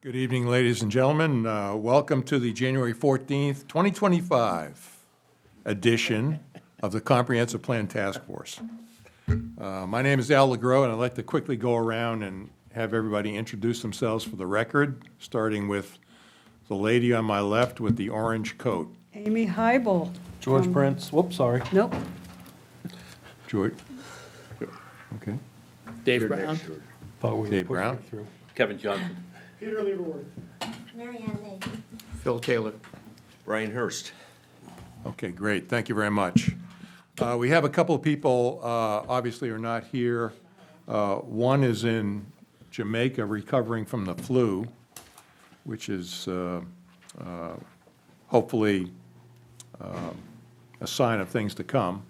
Good evening, ladies and gentlemen. Welcome to the January 14th, 2025 edition of the Comprehensive Plan Task Force. My name is Al LeGros, and I'd like to quickly go around and have everybody introduce themselves for the record, starting with the lady on my left with the orange coat. Amy Heibel. George Prince, whoops, sorry. Nope. George? Okay. Dave Brown. Thought we were Dave pushing Brown. it through. Kevin Johnson. Mary Ann Lee. Phil Taylor. Brian Hurst. Okay, great. Thank you very much. We have a couple of people, obviously, are not here. One is in Jamaica recovering from the flu, which is hopefully a sign of things to come.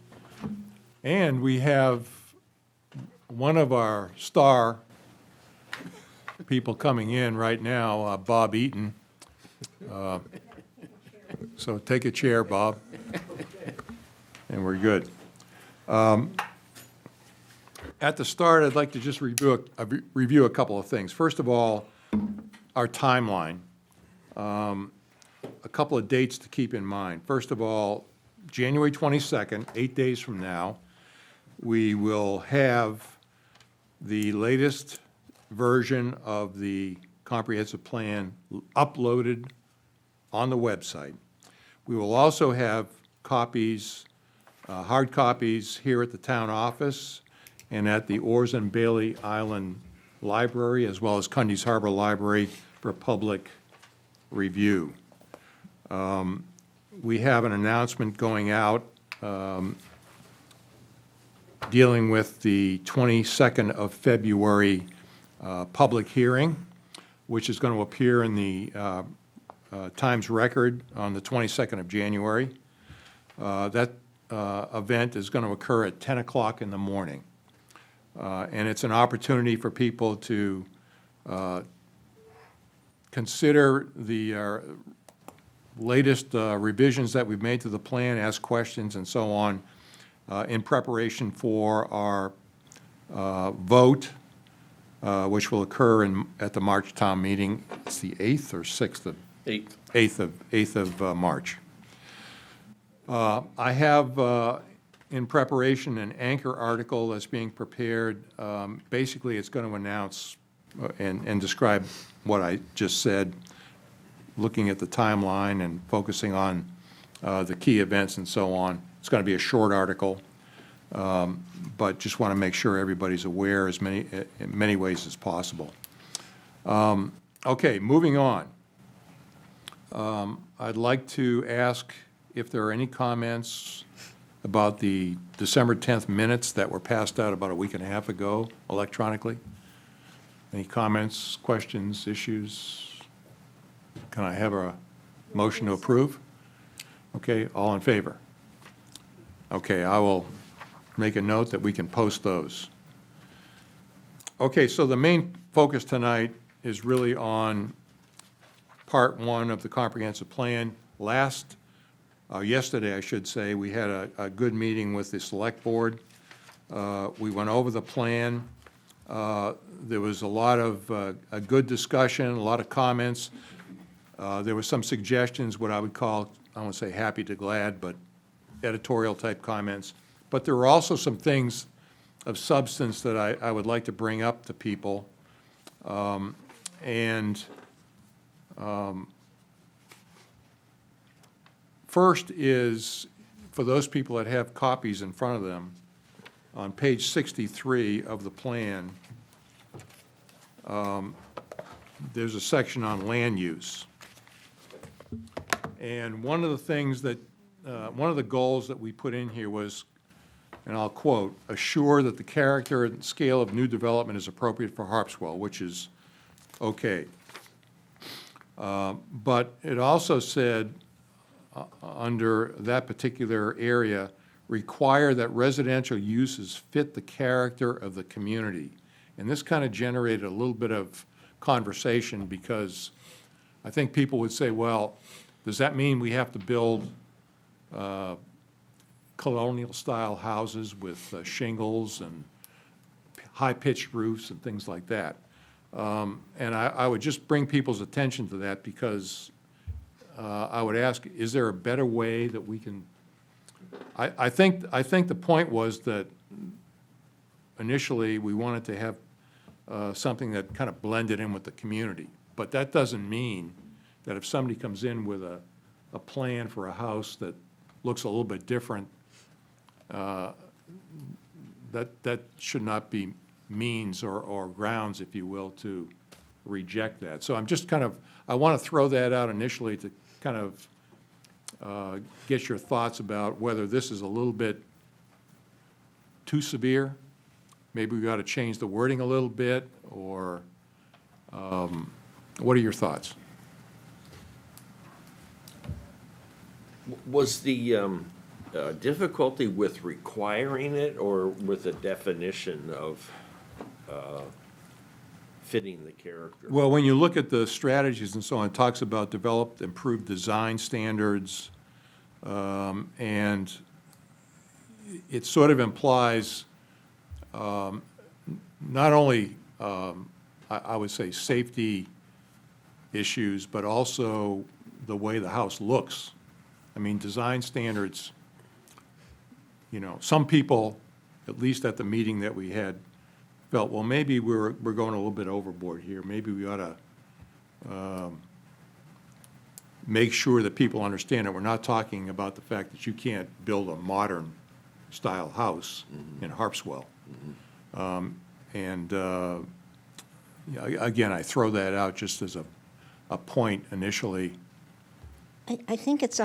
And we have one of our star people coming in right now, Bob Eaton. So take a chair, Bob, and we're good. At the start, I'd like to just review a couple of things. First of all, our timeline. A couple of dates to keep in mind. First of all, January 22nd, 8 days from now, we will have the latest version of the comprehensive plan uploaded on the website. We will also have copies, hard copies here at the town office and at the Oars and Bailey Island Library, as well as Cundy's Harbor Library for public review. We have an announcement going out dealing with the 22nd of February public hearing, which is going to appear in the Times Record on the 22nd of January. That event is going to occur at 10 o'clock in the morning. And it's an opportunity for people to consider the latest revisions that we've made to the plan, ask questions and so on, in preparation for our vote, which will occur at the March town meeting. It's the 8th or 6th of? 8th of March. I have in preparation an anchor article that's being prepared. Basically, it's going to announce and describe what I just said, looking at the timeline and focusing on the key events and so on. It's going to be a short article, but just want to make sure everybody's aware in many ways as possible. Okay, moving on. I'd like to ask if there are any comments about the December 10th minutes that were passed out about a week and a half ago electronically. Any comments, questions, issues? Can I have a motion to approve? Okay, all in favor? Okay, I will make a note that we can post those. Okay, so the main focus tonight is really on Part 1 of the comprehensive plan. Yesterday, I should say, we had a good meeting with the select board. We went over the plan. There was a lot of a good discussion, a lot of comments. There were some suggestions, what I would call, I won't say happy to glad, but editorial type comments. But there were also some things of substance that I would like to bring up to people. First is, for those people that have copies in front of them, on page 63 of the plan, there's a section on land use. And one of the things that, one of the goals that we put in here was, and I'll quote, assure that the character and scale of new development is appropriate for Harpswell, which is okay. But it also said, under that particular area, require that residential uses fit the character of the community. And this kind of generated a little bit of conversation, because I think people would say, well, does that mean we have to build colonial-style houses with shingles and high-pitched roofs and things like that? And I would just bring people's attention to that because I would ask, is there a better way that we can, I think the point was that initially we wanted to have something that kind of blended in with the community. But that doesn't mean that if somebody comes in with a plan for a house that looks a little bit different, that should not be means or grounds, if you will, to reject that. So I'm just kind of, I want to throw that out initially to kind of get your thoughts about whether this is a little bit too severe. Maybe we got to change the wording a little bit, or what are your thoughts? Was the difficulty with requiring it or with the definition of fitting the character? Well, when you look at the strategies and so on, it talks about developed, improved design standards, and it sort of implies not only, I would say, safety issues, but also the way the house looks. I mean, design standards, you know, some people, at least at the meeting that we had, felt, well, maybe we're going a little bit overboard here. Maybe we ought to make sure that people understand that we're not talking about the fact that you can't build a modern-style house in Harpswell. Yeah, again, I throw that out just as a point initially. I think it's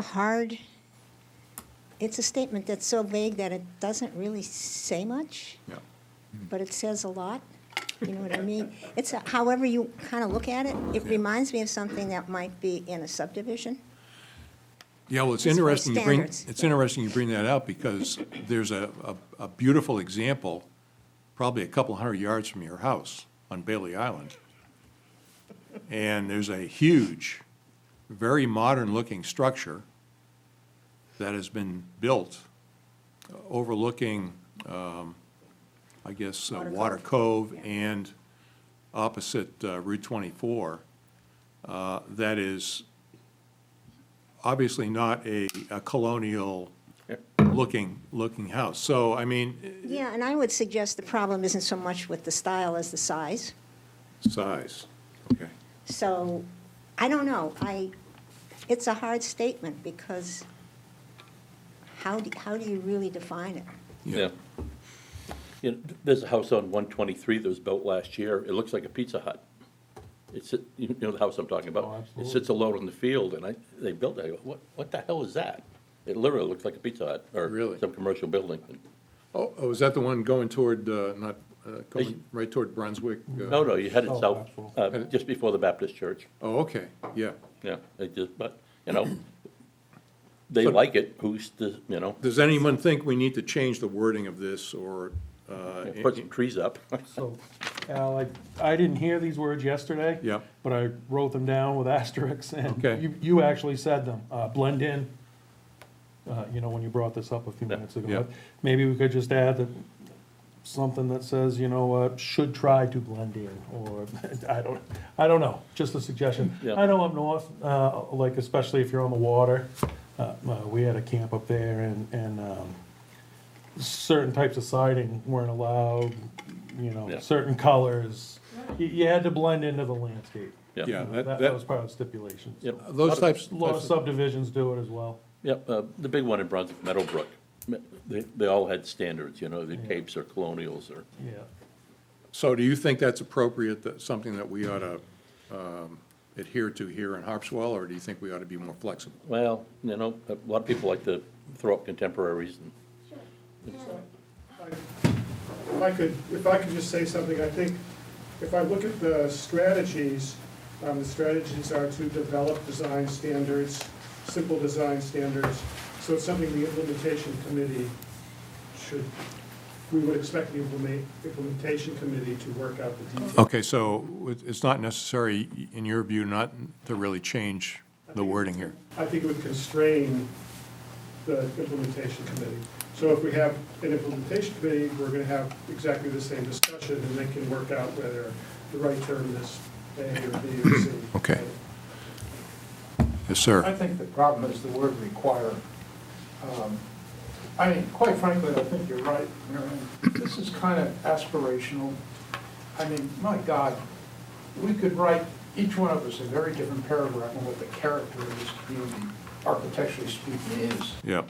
it's a statement that's so vague that it doesn't really say much, Yeah. but it says a lot. You know what I mean? However you kind of look at it, it reminds me of something that might be in a subdivision. Yeah, well, it's As far interesting as you bring, standards. it's interesting you bring that out because there's a beautiful example, probably a couple hundred yards from your house on Bailey Island. And there's a huge, very modern-looking structure that has been built overlooking, I guess, Water Cove and opposite Route 24. That is obviously not a colonial looking house. So, I mean, Yeah, and I would suggest the problem isn't so much with the style as the size. size, okay. So, I don't know. It's a hard statement because how do you really define it? Yeah. You know, there's a house on 123 that was built last year. It looks like a Pizza Hut. You know the house I'm talking about? Oh, It absolutely. sits alone in the field, and they built it. I go, what the hell is that? It literally looks like a Pizza Hut, or Really? some commercial building. Oh, is that the one going toward, not, going right toward Brunswick? No, you headed Oh, south, absolutely. just before the Baptist church. Oh, okay, yeah. Yeah, but, you know, they like it, who's the, you know, Does anyone think we need to change the wording of this, or? put some trees up. So, Al, I didn't hear these words yesterday. Yeah. But I wrote them down with asterisks, and Okay. you actually said them, blend in, you know, when you brought this up a few Yeah. minutes ago. Yeah. But maybe we could just add that, something that says, you know, should try to blend in, or, I don't know, just a suggestion. Yeah. I know up north, like especially if you're on the water, we had a camp up there, and certain types of siding weren't allowed, you know, Yeah. certain colors. You had to blend into the landscape. Yeah, That was part of the stipulations. Yep. those types. A lot of subdivisions do it as well. Yep, the big one in Brunswick, Meadowbrook, they all had standards, you know, the capes or colonials or, Yeah. So do you think that's appropriate, that something that we ought to adhere to here in Harpswell, or do you think we ought to be more flexible? well, you know, a lot of people like to throw up contemporaries and, If I could just say something, I think if I look at the strategies are to develop design standards, simple design standards. So it's something the implementation committee we would expect the implementation committee to work out the details. Okay, so it's not necessary, in your view, not to really change the wording here? I think it would constrain the implementation committee. So if we have an implementation committee, we're going to have exactly the same discussion, and they can work out whether the right term is A or B or C. Okay. Yes, sir. I think the problem is the word require. I mean, quite frankly, I think you're right, Marion. This is kind of aspirational. I mean, my God, we could write, each one of us, a very different paragraph on what the character of this community, architecturally speaking, is. Yep.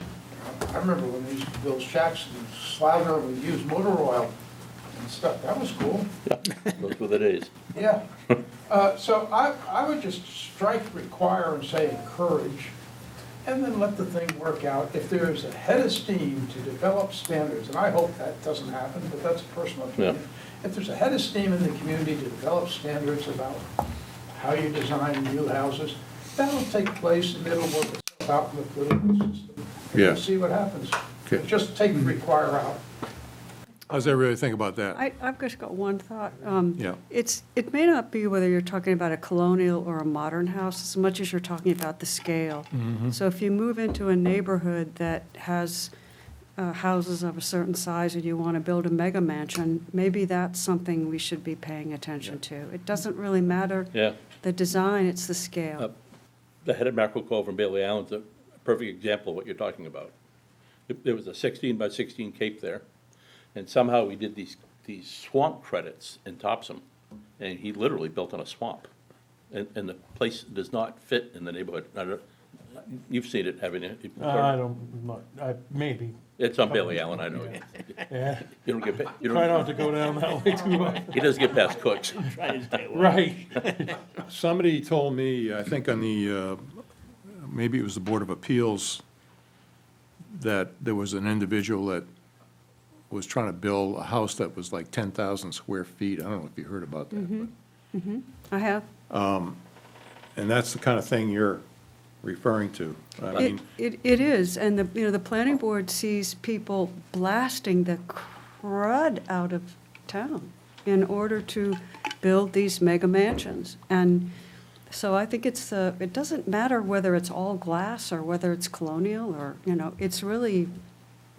I remember when they used to build shacks and Slather would use motor oil and stuff. That was cool. Yeah, those were the days. Yeah. So I would just strike require and say encourage, and then let the thing work out. If there is a head of steam to develop standards, and I hope that doesn't happen, but that's a personal opinion. If there's a head of steam in the community to develop standards about how you design new houses, that'll take place and it'll work itself out in the political system. And Yeah. we'll see what happens. Okay. But just take require out. How does everybody think about that? I've just got one thought. Yeah. It may not be whether you're talking about a colonial or a modern house as much as you're talking about the scale. So if you move into a neighborhood that has houses of a certain size and you want to build a mega mansion, maybe that's something we should be paying attention to. It doesn't really matter Yeah. the design, it's the scale. The head of Mackerel Cove in Bailey Island's a perfect example of what you're talking about. There was a 16 by 16 cape there, and somehow we did these swamp credits in Topsom, and he literally built on a swamp. And the place does not fit in the neighborhood. You've seen it, haven't you? Maybe. It's on Bailey Island, I know. Yeah. You don't get, you Try don't, not to go down that way too much. he doesn't get past Cooks. Right. Somebody told me, I think on the, maybe it was the Board of Appeals, that there was an individual that was trying to build a house that was like 10,000 square feet. I don't know if you heard about that. I have. And that's the kind of thing you're referring to. I mean, It is, and the planning board sees people blasting the crud out of town in order to build these mega mansions. And so I think it doesn't matter whether it's all glass or whether it's colonial or, it's really,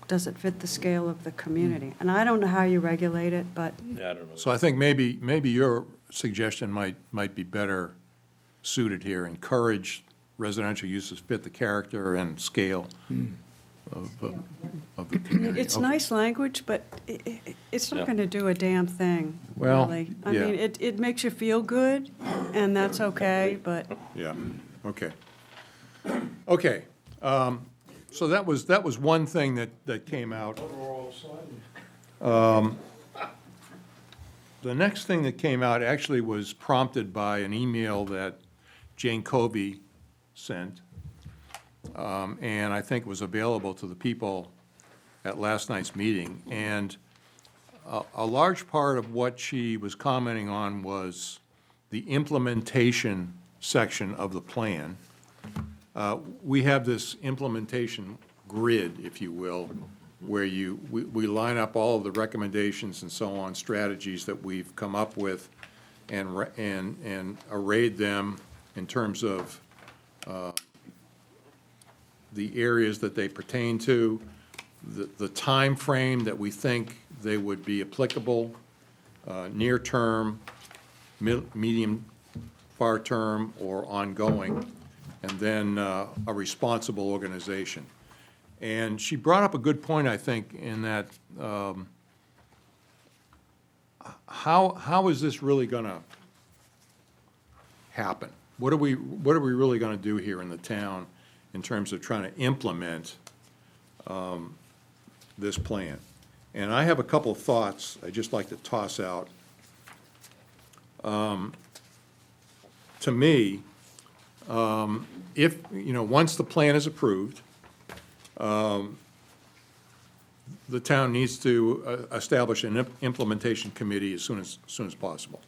does it fit the scale of the community? And I don't know how you regulate it, but Yeah, I don't know. so I think maybe your suggestion might be better suited here. Encourage residential uses fit the character and scale of the community. it's Okay. nice language, but it's not Yeah. going to do a damn thing, Well, really. I yeah. mean, it makes you feel good, and that's okay, but Yeah, okay. Okay, so that was one thing that came out. The next thing that came out actually was prompted by an email that Jane Covey sent, and I think was available to the people at last night's meeting. And a large part of what she was commenting on was the implementation section of the plan. We have this implementation grid, if you will, where we line up all of the recommendations and so on, strategies that we've come up with and arrayed them in terms of the areas that they pertain to, the time frame that we think they would be applicable, near term, medium, far term, or ongoing, and then a responsible organization. And she brought up a good point, I think, in that how is this really going to happen? What are we really going to do here in the town in terms of trying to implement this plan? And I have a couple of thoughts I'd just like to toss out. To me, if, once the plan is approved, the town needs to establish an implementation committee as soon as possible.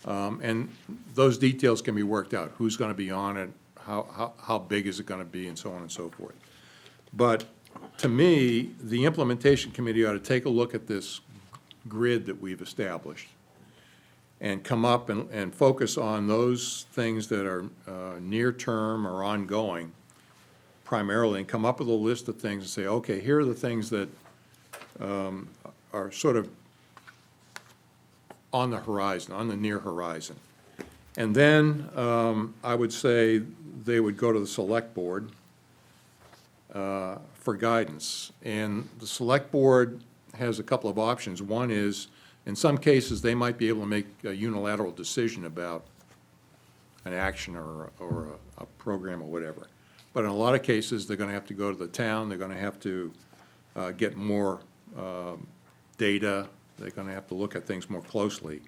And those details can be worked out, who's going to be on it, how big is it going to be, and so on and so forth. But to me, the implementation committee ought to take a look at this grid that we've established and come up and focus on those things that are near-term or ongoing primarily, and come up with a list of things and say, okay, here are the things that are sort of on the horizon, on the near horizon. And then I would say they would go to the select board for guidance. And the select board has a couple of options. One is, in some cases, they might be able to make a unilateral decision about an action or a program or whatever. But in a lot of cases, they're gonna have to go to the town, they're gonna have to get more data, they're gonna have to look at things more closely.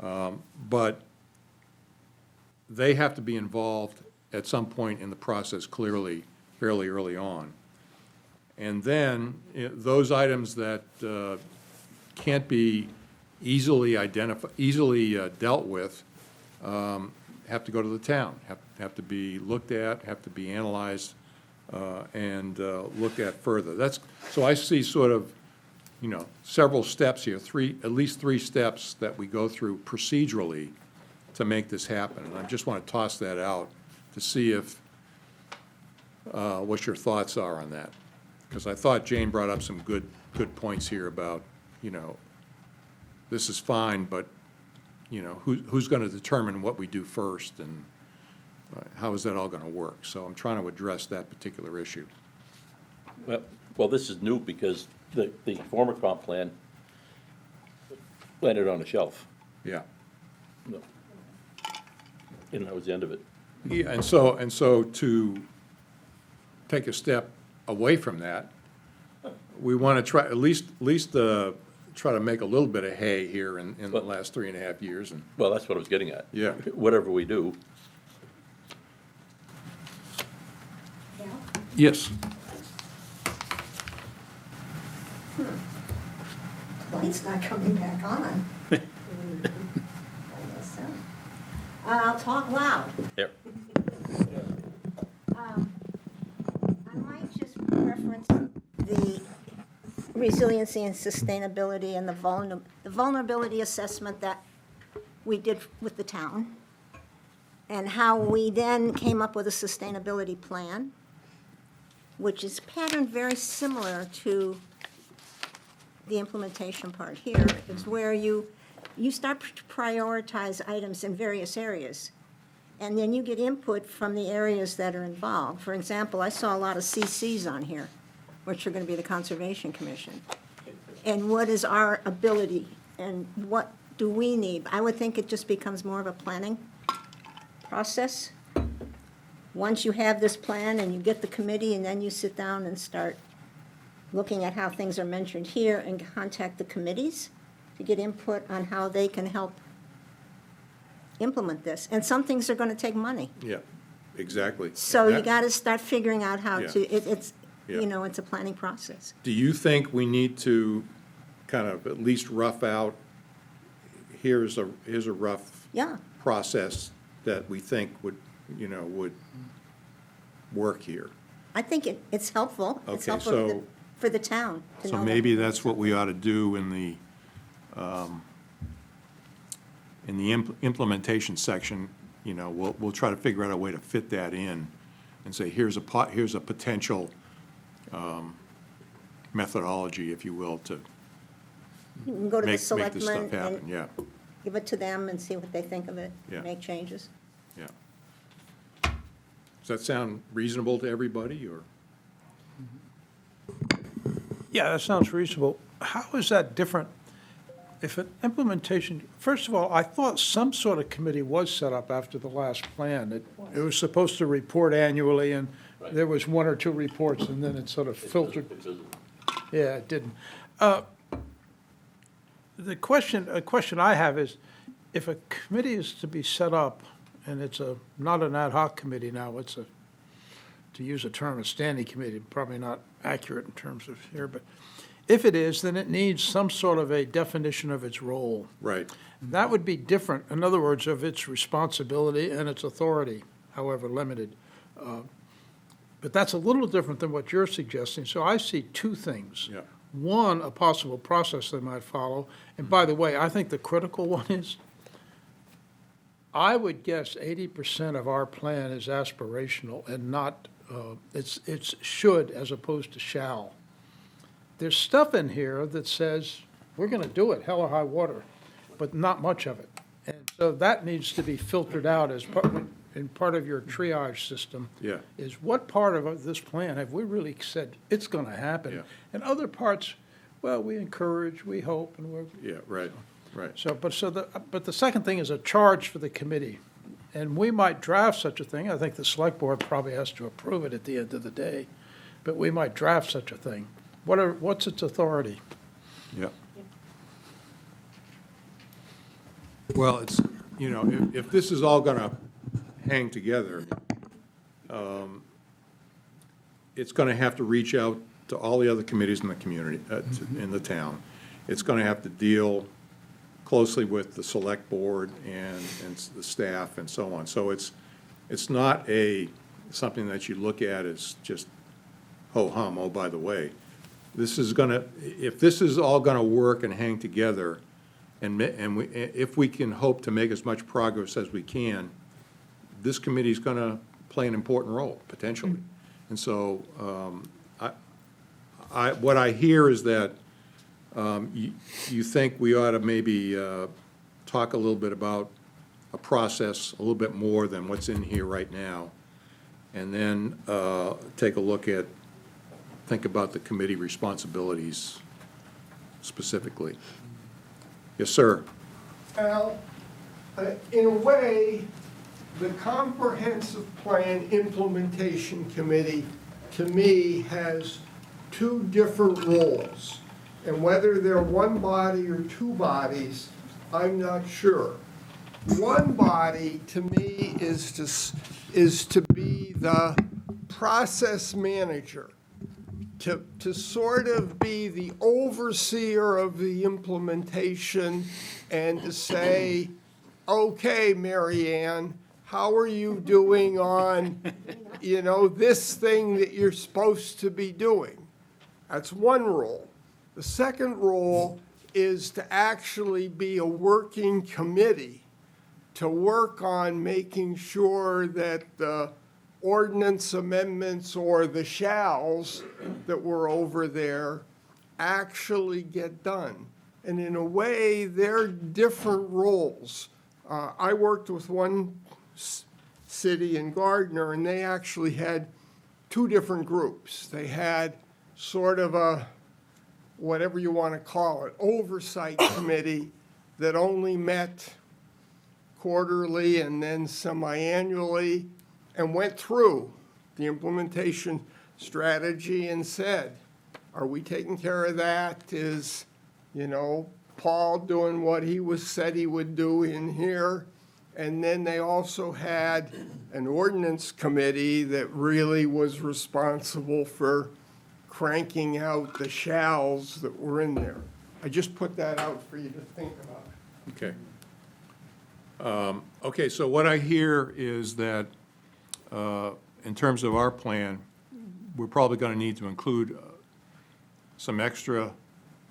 But they have to be involved at some point in the process clearly, fairly early on. And then, those items that can't be easily dealt with, have to go to the town, have to be looked at, have to be analyzed, and looked at further. So I see sort of, several steps here, at least three steps that we go through procedurally to make this happen. And I just want to toss that out to see if, what your thoughts are on that. Because I thought Jane brought up some good points here about, this is fine, but, who's going to determine what we do first, and how is that all going to work? So I'm trying to address that particular issue. Well, this is new because the former comp plan landed on a shelf. Yeah. And that was the end of it. Yeah, and so to take a step away from that, we want to try, at least try to make a little bit of hay here in the last 3.5 years, and, Well, that's what I was getting at. Yeah. Whatever we do, yes. Light's not coming back on. I guess so. I'll talk loud. there, I might just reference the resiliency and sustainability and the vulnerability assessment that we did with the town, and how we then came up with a sustainability plan, which is patterned very similar to the implementation part here. It's where you start to prioritize items in various areas, and then you get input from the areas that are involved. For example, I saw a lot of CCs on here, which are going to be the Conservation Commission. And what is our ability, and what do we need? I would think it just becomes more of a planning process. Once you have this plan and you get the committee, and then you sit down and start looking at how things are mentioned here, and contact the committees to get input on how they can help implement this. And some things are going to take money. Yeah, exactly. So you That- got to start figuring out how Yeah. to, it's, Yeah. it's a planning process. Do you think we need to kind of at least rough out, here's a rough Yeah, process that we think would work here? I think it's helpful. It's Okay, helpful so- for the town to know So that. maybe that's what we ought to do in the implementation section. We'll try to figure out a way to fit that in and say, here's a potential methodology, if you will, to You can go to the make this selectmen stuff happen, and yeah, give it to them and see what they think of it, Yeah. make changes. yeah. Does that sound reasonable to everybody, or? Yeah, that sounds reasonable. How is that different if an implementation, first of all, I thought some sort of committee was set up after the last plan. It was supposed to report annually, and there was one or two reports, and then it sort of filtered. Yeah, it didn't. A question I have is, if a committee is to be set up, and it's not an ad hoc committee now, it's to use a term, a standing committee, probably not accurate in terms of here, but if it is, then it needs some sort of a definition of its role. Right. That would be different, in other words, of its responsibility and its authority, however limited. But that's a little different than what you're suggesting, so I see two things. Yeah. One, a possible process they might follow, and by the way, I think the critical one is, I would guess 80% of our plan is aspirational and not, it's should as opposed to shall. There's stuff in here that says, we're gonna do it, hell or high water. but not much of it. And so that needs to be filtered out as part of your triage system. Yeah. Is what part of this plan have we really said it's going to happen? Yeah. And other parts, well, we encourage, we hope, and we're, Yeah, right, right. but the second thing is a charge for the committee. And we might draft such a thing. I think the select board probably has to approve it at the end of the day, but we might draft such a thing. What's its authority? Yeah. Well, it's, you know, if this is all gonna hang together, it's gonna have to reach out to all the other committees in the community, in the town. It's gonna have to deal closely with the select board and the staff and so on. So it's not something that you look at as just ho-hum, oh, by the way. This is gonna, if this is all gonna work and hang together, if we can hope to make as much progress as we can, this committee's gonna play an important role, potentially. And so, what I hear is that you think we ought to maybe talk a little bit about a process, a little bit more than what's in here right now, and then take a look at, think about the committee responsibilities specifically. Yes, sir. Al, in a way, the Comprehensive Plan Implementation Committee, to me, has two different roles. And whether they're one body or two bodies, I'm not sure. One body, to me, is to be the process manager, to sort of be the overseer of the implementation and to say, okay, Mary Ann, how are you doing on, this thing that you're supposed to be doing? That's one role. The second role is to actually be a working committee, to work on making sure that the ordinance amendments or the shalls that were over there actually get done. And in a way, they're different roles. I worked with one city in Gardner, and they actually had two different groups. They had sort of a, whatever you want to call it, oversight committee that only met quarterly and then semi-annually, and went through the implementation strategy and said, are we taking care of that? Is, Paul doing what he said he would do in here? And then they also had an ordinance committee that really was responsible for cranking out the shalls that were in there. I just put that out for you to think about. Okay. Okay, so what I hear is that in terms of our plan, we're probably going to need to include some extra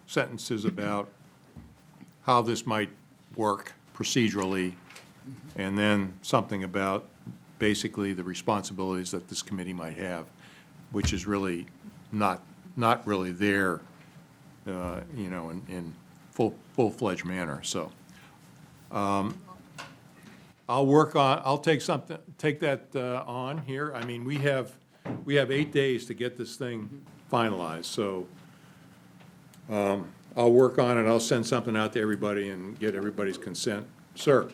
sentences about how this might work procedurally, and then something about basically the responsibilities that this committee might have, which is really not really there, in full-fledged manner. So I'll take that on here. I mean, we have 8 days to get this thing finalized, so I'll work on it. I'll send something out to everybody and get everybody's consent. Sir?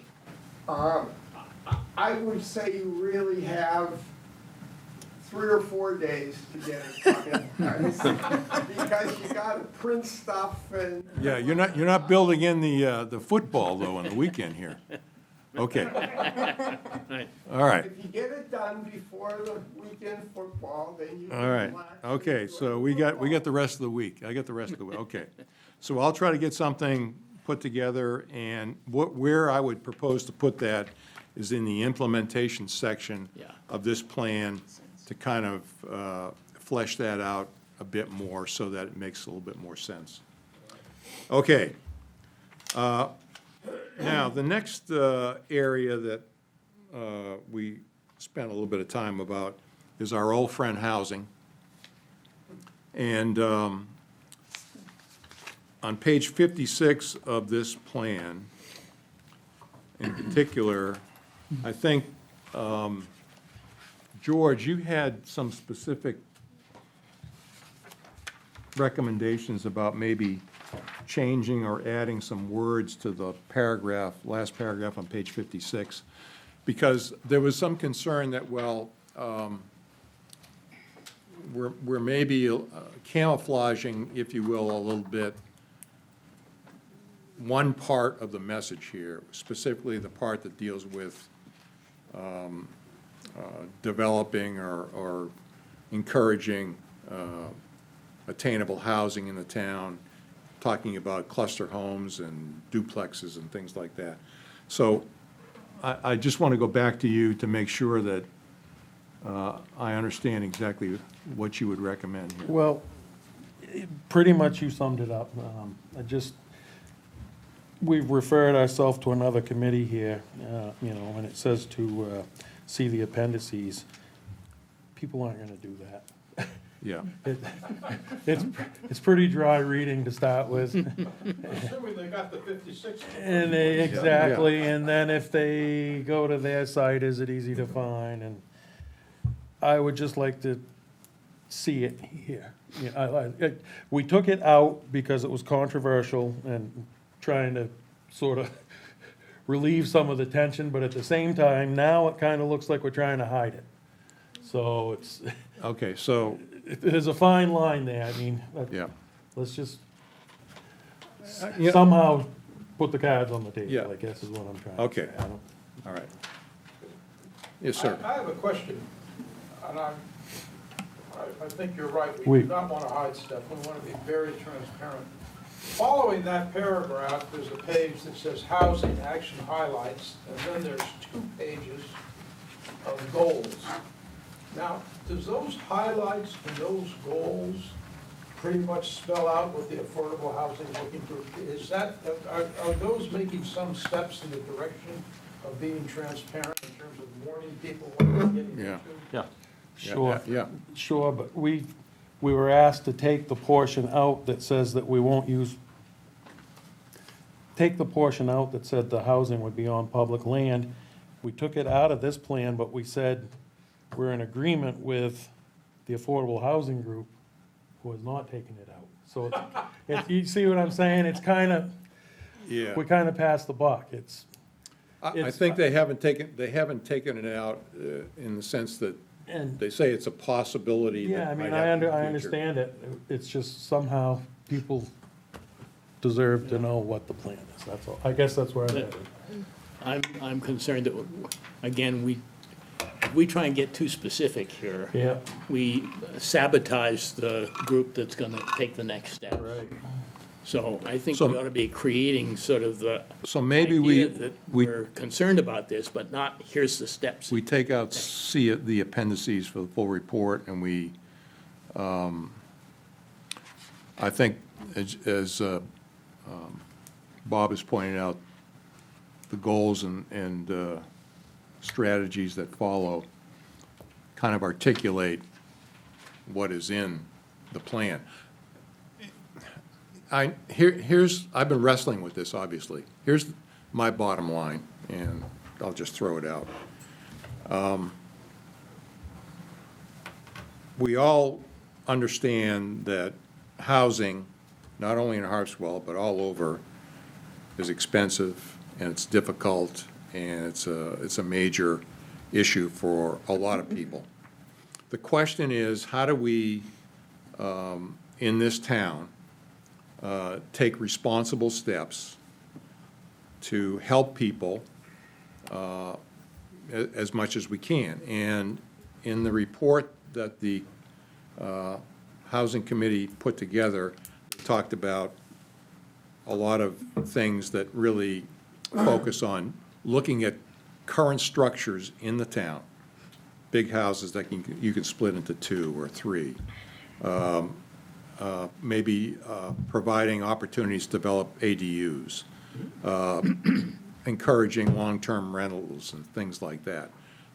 I would say you really have 3 or 4 days to get it finalized, because you gotta print stuff and. Yeah, you're not building in the football, though, on the weekend here. Okay. All right. If you get it done before the weekend football, then you. All right, relax okay, and so enjoy we got football. the rest of the week. I got the rest of the week, okay. So I'll try to get something put together, and where I would propose to put that is in the implementation section of this plan to kind of flesh that out a bit more so that it makes a little bit more sense. Okay. Now, the next area that we spent a little bit of time about is our old friend housing. And on page 56 of this plan, in particular, I think, George, you had some specific recommendations about maybe changing or adding some words to the paragraph, last paragraph on page 56, because there was some concern that, well, we're maybe camouflaging, if you will, a little bit, one part of the message here, specifically the part that deals with developing or encouraging attainable housing in the town, talking about cluster homes and duplexes and things like that. So I just want to go back to you to make sure that I understand exactly what you would recommend here. Well, pretty much you summed it up. We've referred ourselves to another committee here, and it says to see the appendices. People aren't gonna do that. Yeah. It's pretty dry reading to start with. Assuming they got the 56. And exactly, and then if they go to their site, is it easy to find? And I would just like to see it here. We took it out because it was controversial and trying to sort of relieve some of the tension, but at the same time, now it kind of looks like we're trying to hide it. So it's, Okay, so, there's a fine line there, I mean, yeah. let's just Yeah. somehow put the cards on the Yeah. table, I guess is what I'm trying to Okay. say. I don't- All right. Yes, sir. I have a question, and I think you're right. We We- do not want to hide stuff. We want to be very transparent. Following that paragraph, there's a page that says Housing Action Highlights, and then there's 2 pages of goals. Now, does those highlights and those goals pretty much spell out what the affordable housing looking for? Is that, are those making some steps in the direction of being transparent in terms of warning people what they're getting Yeah. into? Yeah. Sure. Yeah. Sure, but we were asked to take the portion out that says that we won't take the portion out that said the housing would be on public land. We took it out of this plan, but we said we're in agreement with the Affordable Housing Group, who is not taking it out. So you see what I'm saying? It's kind of, Yeah. we kind of passed the buck. I it's- think they haven't taken it out in the sense that And, they say it's a possibility yeah, I that mean, might happen in the I future. understand it. It's just somehow people deserve to know what the plan is, that's all. I guess that's where I'm at. I'm concerned that, again, we try and get too specific here. Yeah, We sabotage the group that's gonna take the next step. right. So I think So- we ought to be creating sort of the So maybe idea that we we're concerned about this, but not, here's the steps. take out the appendices for the full report, and we, I think, as Bob has pointed out, the goals and strategies that follow kind of articulate what is in the plan. I've been wrestling with this, obviously. Here's my bottom line, and I'll just throw it out. We all understand that housing, not only in Harpswell, but all over, is expensive, and it's difficult, and it's a major issue for a lot of people. The question is, how do we, in this town, take responsible steps to help people as much as we can? And in the report that the Housing Committee put together, we talked about a lot of things that really focus on looking at current structures in the town, big houses that you can split into 2 or 3. Maybe providing opportunities to develop ADUs, encouraging long-term rentals and things like that.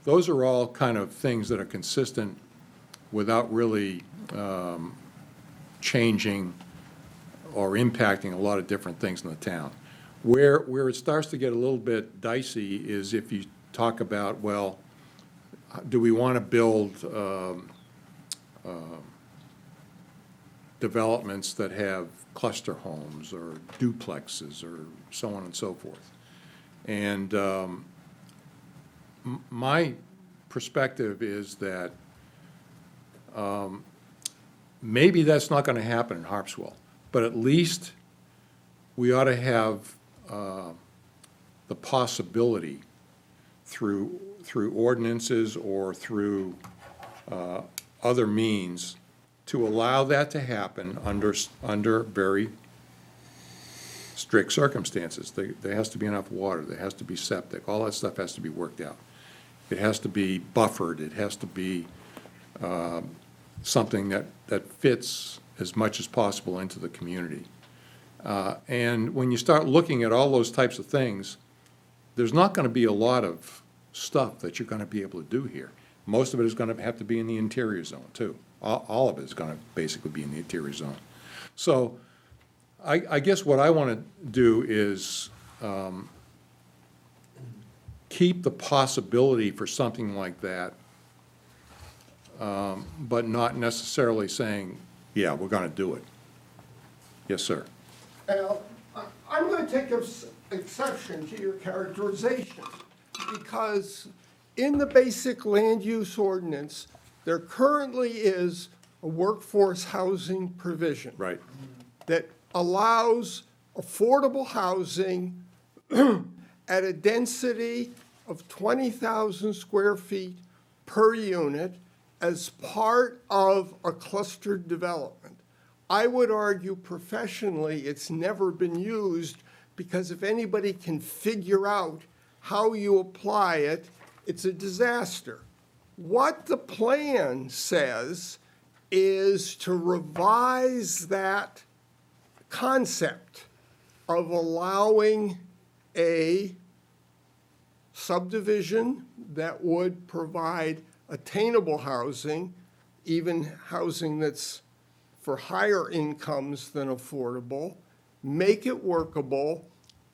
Those are all kind of things that are consistent without really changing or impacting a lot of different things in the town. Where it starts to get a little bit dicey is if you talk about, well, do we want to build developments that have cluster homes or duplexes or so on and so forth? And my perspective is that maybe that's not going to happen in Harpswell, but at least we ought to have the possibility through ordinances or through other means to allow that to happen under very strict circumstances. There has to be enough water, there has to be septic, all that stuff has to be worked out. It has to be buffered, it has to be something that fits as much as possible into the community. And when you start looking at all those types of things, there's not going to be a lot of stuff that you're going to be able to do here. Most of it is going to have to be in the interior zone, too. All of it is going to basically be in the interior zone. So I guess what I want to do is keep the possibility for something like that, but not necessarily saying, yeah, we're going to do it. Yes, sir. Al, I'm going to take exception to your characterization, because in the basic land use ordinance, there currently is a workforce housing provision. Right. That allows affordable housing at a density of 20,000 square feet per unit as part of a clustered development. I would argue professionally it's never been used, because if anybody can figure out how you apply it, it's a disaster. What the plan says is to revise that concept of allowing a subdivision that would provide attainable housing, even housing that's for higher incomes than affordable, make it workable,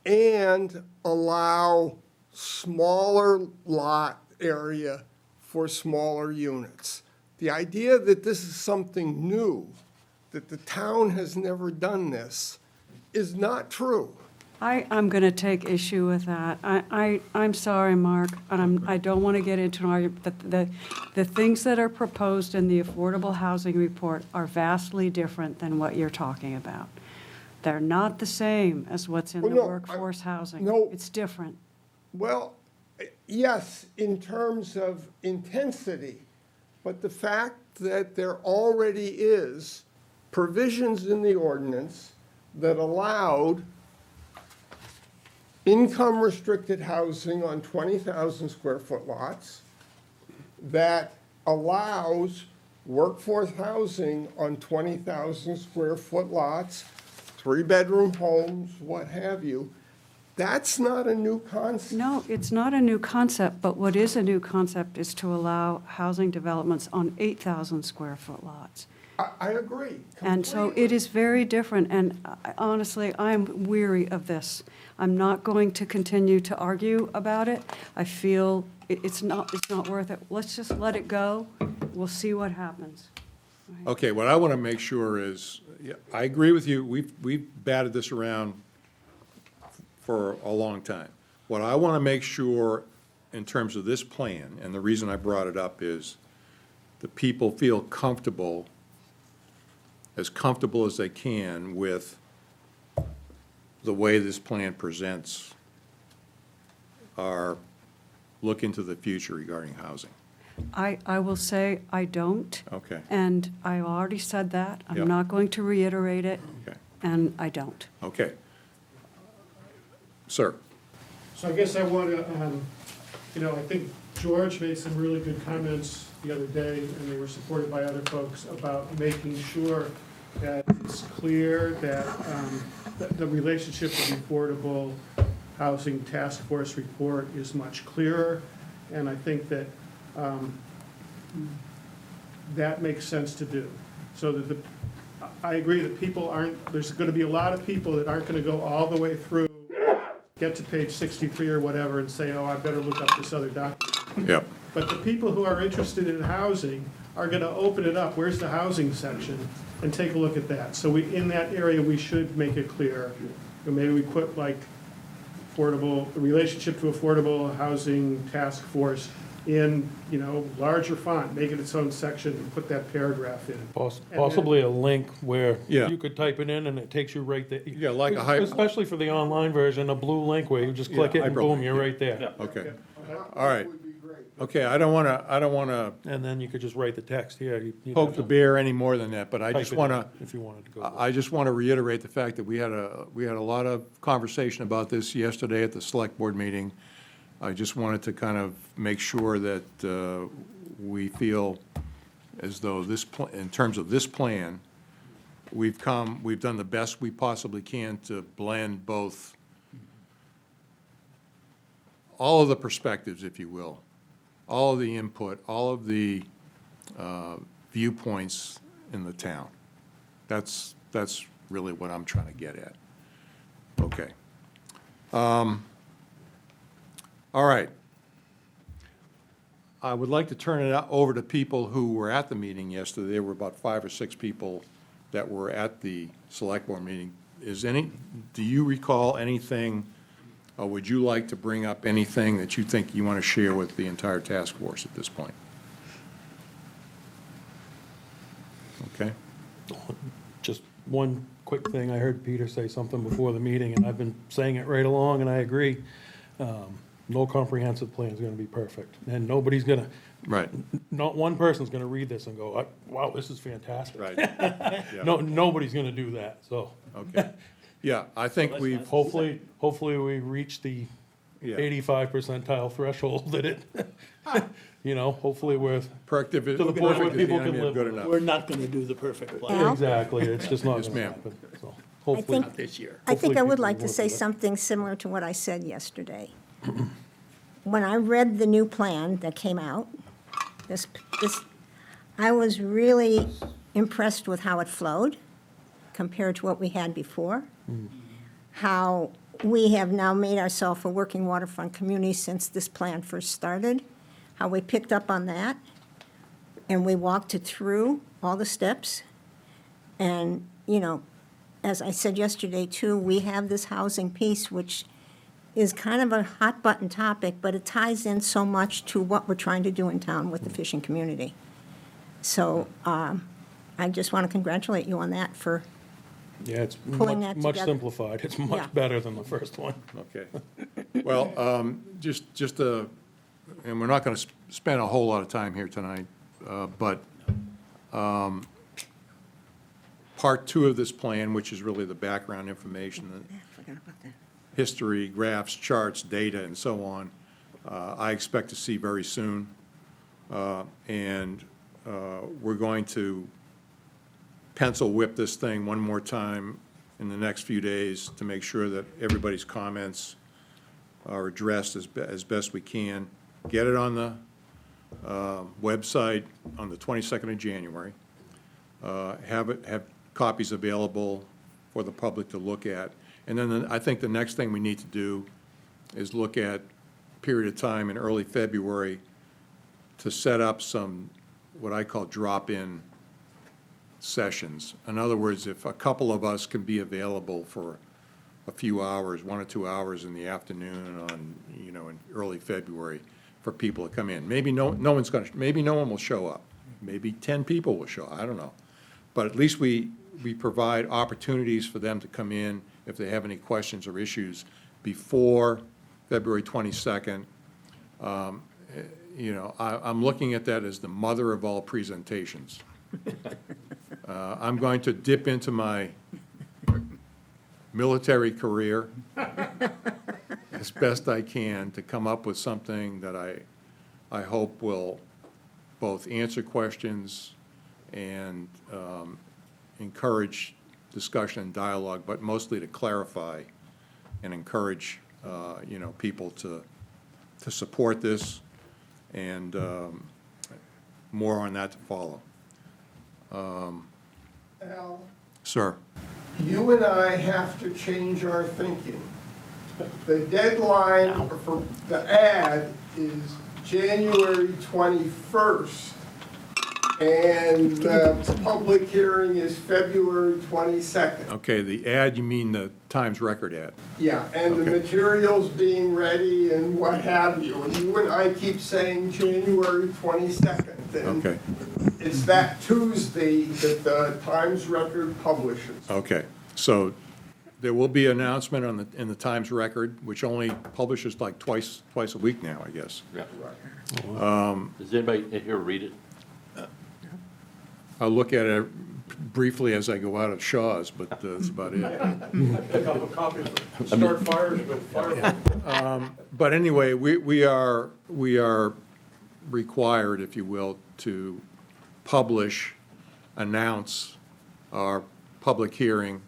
and allow smaller lot area for smaller units. The idea that this is something new, that the town has never done this, is not true. I'm going to take issue with that. I'm sorry, Mark, and I don't want to get into an argument. The things that are proposed in the Affordable Housing Report are vastly different than what you're talking about. They're not the same as what's in the Well, no, workforce housing. no. It's different. Well, yes, in terms of intensity, but the fact that there already is provisions in the ordinance that allowed income-restricted housing on 20,000 square foot lots, that allows workforce housing on 20,000 square foot lots, 3-bedroom homes, what have you. That's not a new concept. No, it's not a new concept, but what is a new concept is to allow housing developments on 8,000 square foot lots. I agree. And so completely. it is very different, and honestly, I'm weary of this. I'm not going to continue to argue about it. I feel it's not worth it. Let's just let it go. We'll see what happens. Okay, what I want to make sure is, yeah, I agree with you, we've batted this around for a long time. What I want to make sure in terms of this plan, and the reason I brought it up is the people feel comfortable as they can with the way this plan presents our look into the future regarding housing. I will say I don't. Okay. And I already said that. Yeah. I'm not going to reiterate it, Okay, and I don't. okay. Sir? So I guess I want to, I think George made some really good comments the other day, and they were supported by other folks, about making sure that it's clear that the relationship with the Affordable Housing Task Force report is much clearer, and I think that that makes sense to do. So that I agree that people aren't, there's going to be a lot of people that aren't going to go all the way through get to page 63 or whatever and say, oh, I better look up this other document. Yep. But the people who are interested in housing are gonna open it up, where's the housing section, and take a look at that. So we, in that area, we should make it clear. And maybe we put like affordable, the relationship to affordable housing task force in, larger font, make it its own section, and put that paragraph in. Possibly a link where Yeah. you could type it in and it takes you right there. Yeah, like a hyper- Especially for the online version, a blue link where you just click it and boom, you're right there. Okay, That all right. would be great. Okay, I don't wanna And then you could just write the text here. You poke the bear any more than that, but I type just it wanna, in if you wanted to go. I just want to reiterate the fact that we had a lot of conversation about this yesterday at the select board meeting. I just wanted to kind of make sure that we feel as though in terms of this plan, we've done the best we possibly can to blend both, all of the perspectives, if you will, all of the input, all of the viewpoints in the town. That's really what I'm trying to get at. Okay. All right. I would like to turn it over to people who were at the meeting yesterday. There were about 5 or 6 people that were at the select board meeting. Do you recall anything, or would you like to bring up anything that you think you want to share with the entire task force at this point? Okay? Just one quick thing, I heard Peter say something before the meeting, and I've been saying it right along, and I agree. No comprehensive plan is gonna be perfect, and nobody's gonna, Right, not one person's gonna read this and go, wow, this is fantastic. right. No, nobody's gonna do that, so Okay. Yeah, I think we've, hopefully we reach the yeah, 85 percentile threshold that it, hopefully we're, perfect the perfect point where is the people can enemy of live good with it. enough. We're not gonna do the perfect plan Al? exactly, it's just not Yes, gonna ma'am. happen, so hopefully. think- this year. I think I Hopefully would people like to work say with it. something similar to what I said yesterday. When I read the new plan that came out, I was really impressed with how it flowed compared to what we had before. How we have now made ourselves a working waterfront community since this plan first started. How we picked up on that, and we walked it through, all the steps. And, as I said yesterday too, we have this housing piece, which is kind of a hot button topic, but it ties in so much to what we're trying to do in town with the fishing community. So I just want to congratulate you on that for, Yeah, it's pulling that much together. simplified, it's Yeah. much better than the first one. Okay. Well, and we're not going to spend a whole lot of time here tonight, but part 2 of this plan, which is really the background information, I forgot about that. history, graphs, charts, data, and so on, I expect to see very soon. And we're going to pencil whip this thing one more time in the next few days to make sure that everybody's comments are addressed as best we can. Get it on the website on the 22nd of January. Have copies available for the public to look at. And then I think the next thing we need to do is look at a period of time in early February to set up some, what I call drop-in sessions. In other words, if a couple of us can be available for a few hours, 1 or 2 hours in the afternoon on, in early February, for people to come in. Maybe no one will show up. Maybe 10 people will show up, I don't know. But at least we provide opportunities for them to come in if they have any questions or issues before February 22nd. I'm looking at that as the mother of all presentations. I'm going to dip into my military career as best I can to come up with something that I hope will both answer questions and encourage discussion and dialogue, but mostly to clarify and encourage, people to support this, and more on that to follow. Al, Sir? you and I have to change our thinking. The deadline for the ad is January 21st, and the public hearing is February 22nd. Okay, the ad, you mean the Times Record ad? Yeah, and the Okay. materials being ready and what have you. And you and I keep saying January 22nd. And Okay, it's that Tuesday that the Times Record publishes. okay. So there will be an announcement in the Times Record, which only publishes like twice a week now, I guess. Yeah. Does anybody here read it? I'll look at it briefly as I go out of Shaw's, but that's about it. Pick up a copy, start fires with fire. But anyway, we are required, if you will, to publish, announce our public hearing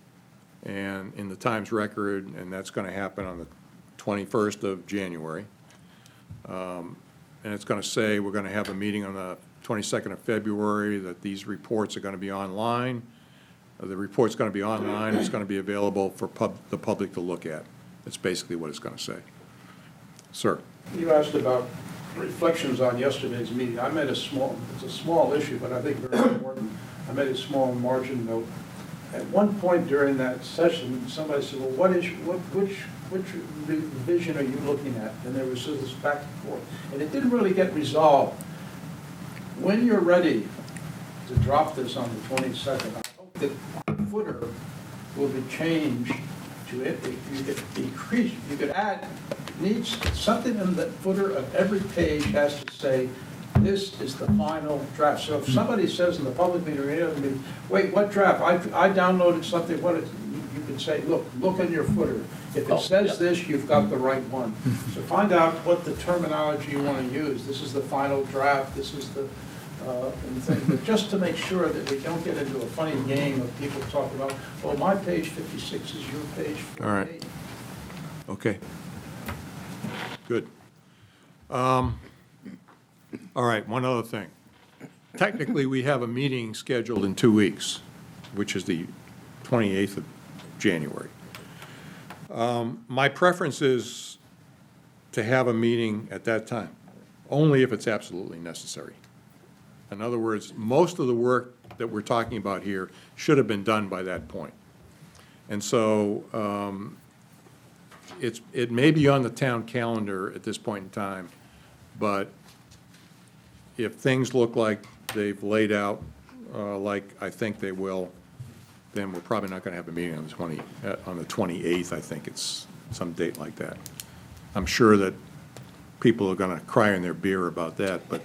and in the Times Record, and that's going to happen on the 21st of January. And it's going to say we're going to have a meeting on the 22nd of February, that these reports are going to be online. The report's going to be online, it's going to be available for the public to look at. That's basically what it's going to say. Sir? You asked about reflections on yesterday's meeting. I made it's a small issue, but I think very important. I made a small margin note. At one point during that session, somebody said, well, which revision are you looking at? And there was this back and forth. And it didn't really get resolved. When you're ready to drop this on the 22nd, I hope that the footer will be changed to it. You could decrease, you could add, needs, something in the footer of every page has to say, this is the final draft. So if somebody says in the public meeting or any other meeting, wait, what draft? I downloaded something, you can say, look in your footer. If it says this, you've got the right one. So find out what the terminology you want to use. This is the final draft, this is the, and thing. But just to make sure that we don't get into a funny game of people talking about, oh, my page 56 is your page 48. All right. Okay. Good. All right, one other thing. Technically, we have a meeting scheduled in 2 weeks, which is the 28th of January. My preference is to have a meeting at that time, only if it's absolutely necessary. In other words, most of the work that we're talking about here should have been done by that point. And so it may be on the town calendar at this point in time, but if things look like they've laid out, like I think they will, then we're probably not going to have a meeting on the 28th, I think it's some date like that. I'm sure that people are going to cry in their beer about that, but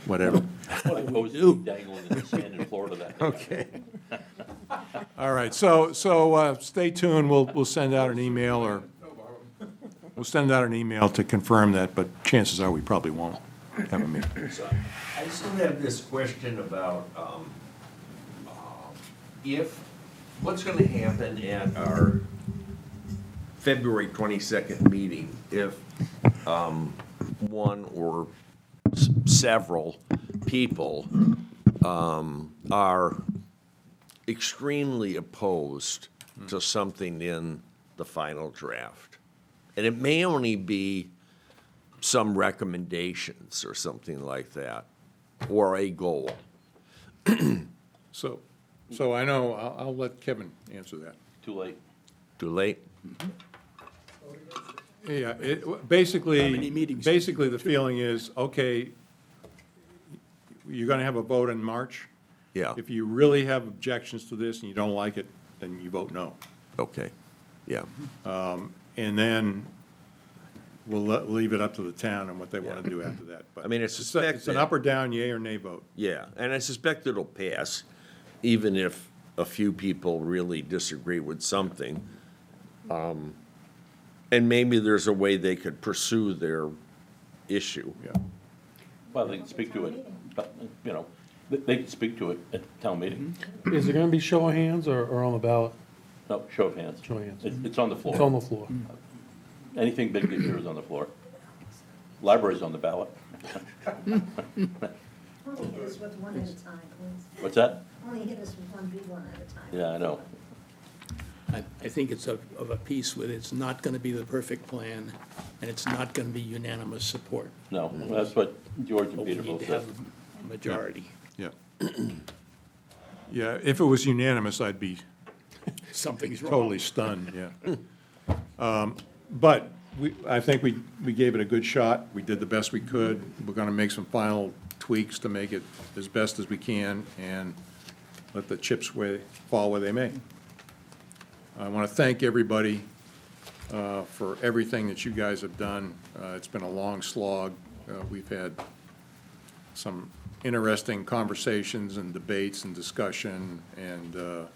whatever. I was dangling in the sand in Florida that day. Okay. All right, so stay tuned, we'll send out an email, to confirm that, but chances are we probably won't have a meeting. So I still have this question about what's going to happen at our February 22nd meeting if one or several people are extremely opposed to something in the final draft. And it may only be some recommendations or something like that, or a goal. So I know, I'll let Kevin answer that. Too late. Too late? Yeah, How basically, many meetings? the feeling is, okay, you're gonna have a vote in March. Yeah, If you really have objections to this and you don't like it, then you vote no. okay, yeah. And then we'll leave it up to the town and what they wanna do after that. But I mean, I suspect it's an that- up or down, yea or nay vote. Yeah, and I suspect it'll pass, even if a few people really disagree with something. And maybe there's a way they could pursue their issue. Yeah. Well, they can speak to it, but, you know, they can speak to it at town meeting. Is it gonna be show of hands or on the ballot? No, show of hands. Show of hands. It's on the floor. It's on the floor. Anything big this year is on the floor. Library's on the ballot. Only hit us with one at a time, please. What's that? Only hit us with one big one at a time. Yeah, I know. I think it's of a piece with it's not gonna be the perfect plan, and it's not gonna be unanimous support. No, that's what George and But we Peter need both to said. have a majority. Yeah. Yeah, if it was unanimous, I'd be Something's wrong. totally stunned, yeah. But I think we gave it a good shot. We did the best we could. We're gonna make some final tweaks to make it as best as we can and let the chips fall where they may. I wanna thank everybody for everything that you guys have done. It's been a long slog. We've had some interesting conversations and debates and discussion, and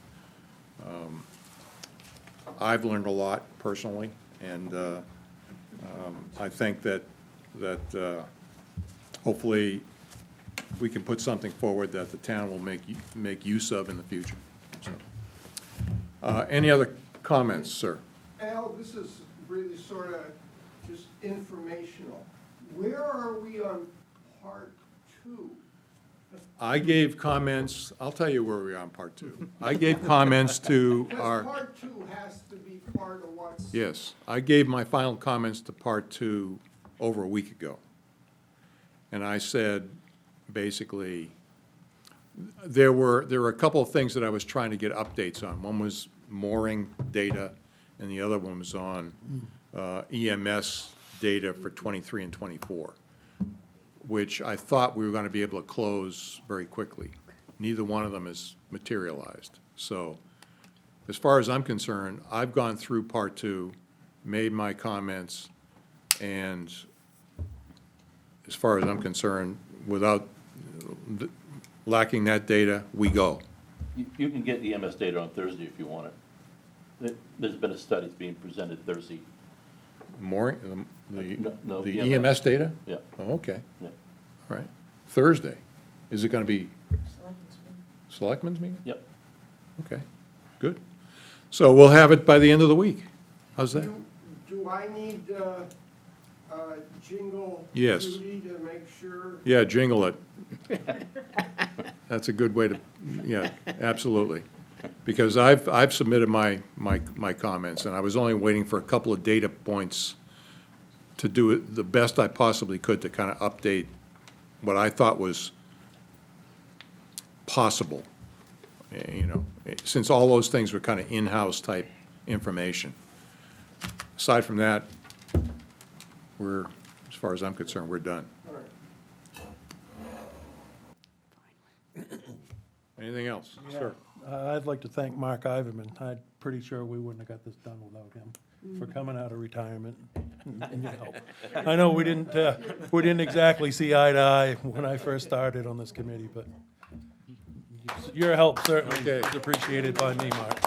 I've learned a lot personally, and I think that hopefully we can put something forward that the town will make use of in the future. So, any other comments, sir? Al, this is really sort of just informational. Where are we on part 2? I gave comments, I'll tell you where we are on part 2. I gave comments to our. Because part 2 has to be part of what's. Yes, I gave my final comments to Part 2 over a week ago. And I said, basically, there were a couple of things that I was trying to get updates on. One was mooring data, and the other one was on EMS data for 23 and 24, which I thought we were going to be able to close very quickly. Neither one of them has materialized. So as far as I'm concerned, I've gone through Part 2, made my comments, and as far as I'm concerned, without lacking that data, we go. You can get EMS data on Thursday if you want it. There's been a study that's being presented Thursday. Mooring, No, the EMS. EMS data? Yeah, Oh, okay, yeah, all right. Thursday. Is it going to be Selectmen's meeting? yep. Okay, good. So we'll have it by the end of the week. How's that? Do I need jingle Yes. duty to make sure? Yeah, jingle it. That's a good way to, yeah, absolutely. Because I've submitted my comments, and I was only waiting for a couple of data points to do it the best I possibly could to kind of update what I thought was possible, since all those things were kind of in-house type information. Aside from that, as far as I'm concerned, we're done. All right. Anything else? Sir? I'd like to thank Mark Iverman. I'm pretty sure we wouldn't have got this done without him, for coming out of retirement. I know we didn't exactly see eye to eye when I first started on this committee, but your help certainly Okay. is appreciated by me, Mark.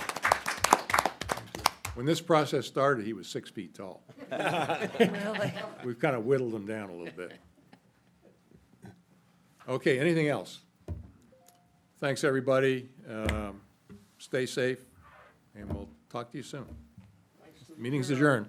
When this process started, he was 6 feet tall. Really? We've kind of whittled him down a little bit. Okay, anything else? Thanks, everybody. Stay safe, and we'll talk to you soon. Meeting's adjourned.